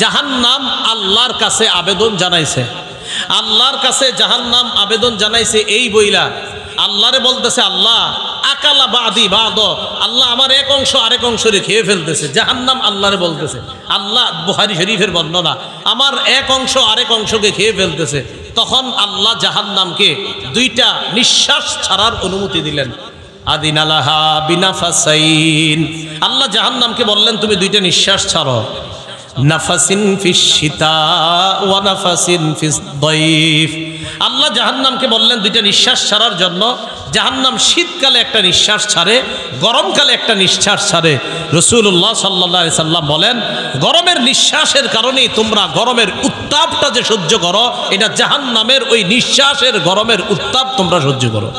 জাহান্নাম আল্লাহর কাছে আবেদন জানাইছে, আল্লাহর কাছে জাহান্নাম আবেদন জানাইছে এই বইলা আল্লাহরে বলতেছে, আল্লাহ আকালা বাদি বাদ, আল্লাহ আমার এক অংশ আরেক অংশরে খেয়ে ফেলতেছে। জাহান্নাম আল্লাহরে বলতেছে, আল্লাহ, বুখারী শরীফের বর্ণনা, আমার এক অংশ আরেক অংশকে খেয়ে ফেলতেছে। তখন আল্লাহ জাহান্নামকে দুইটা নিঃশ্বাস ছাড়ার অনুমতি দিলেন। আদিনালাহা বিনাফাসাইন, আল্লাহ জাহান্নামকে বললেন তুমি দুইটা নিঃশ্বাস ছাড়ো, নাফাসিন ফিস শীতা ওয়া নাফাসিন ফিস দাইফ। আল্লাহ জাহান্নামকে বললেন দুইটা নিঃশ্বাস ছাড়ার জন্য। জাহান্নাম শীতকালে একটা নিঃশ্বাস ছাড়ে, গরমকালে একটা নিঃশ্বাস ছাড়ে। রাসূলুল্লাহ সাল্লাল্লাহু আলাইহি সাল্লাম বলেন, গরমের নিঃশ্বাসের কারণেই তোমরা গরমের উত্তাপটা যে সহ্য করো, এটা জাহান্নামের ওই নিঃশ্বাসের গরমের উত্তাপ তোমরা সহ্য করো।